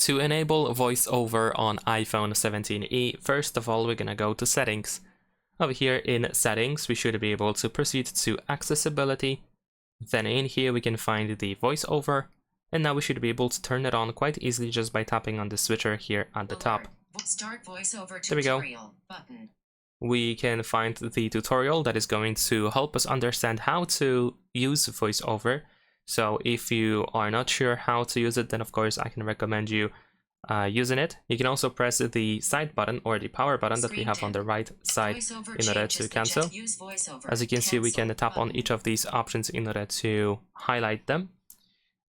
To enable voiceover on iPhone 17e, first of all, we're gonna go to Settings. Over here in Settings, we should be able to proceed to Accessibility. Then in here, we can find the voiceover. And now we should be able to turn it on quite easily just by tapping on the switcher here at the top. Start voiceover there we go. Button. We can find the tutorial that is going to help us understand how to use voiceover. So if you are not sure how to use it, then of course I can recommend you using it. You can also press the side button or the power button that we have on the right side in order to cancel. As you can see, we can tap on each of these options in order to highlight them.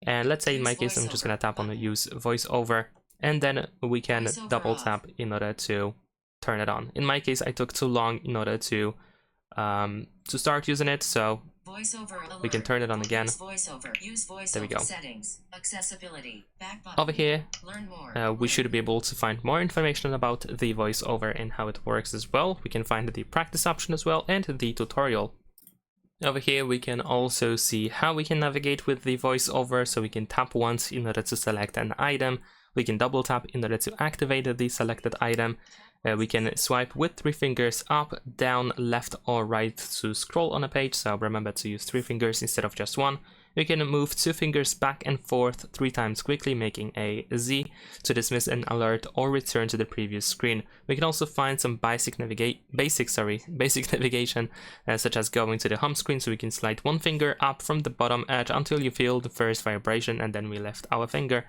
And let's say in my case, I'm just going to tap on the use voiceover, and then we can double tap in order to turn it on. In my case, I took too long in order to start using it, so we can turn it on again. There we go. Over here, we should be able to find more information about the voiceover and how it works as well. We can find the practice option as well and the tutorial. Over here, we can also see how we can navigate with the voiceover. So we can tap once in order to select an item. We can double tap in order to activate the selected item. We can swipe with 3 fingers up, down, left or right to scroll on a page, so remember to use 3 fingers instead of just 1. We can move 2 fingers back and forth 3 times quickly, making a Z to dismiss an alert or return to the previous screen. We can also find some basic navigation, such as going to the home screen, so we can slide 1 finger up from the bottom edge until you feel the first vibration, and then we lift our finger,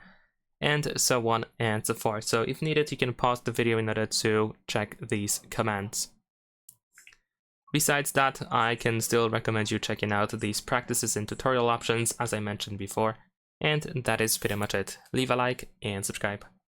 and so on and so forth. So if needed, you can pause the video in order to check these commands. Besides that, I can still recommend you checking out these practices and tutorial options as I mentioned before. And that is pretty much it. Leave a like and subscribe.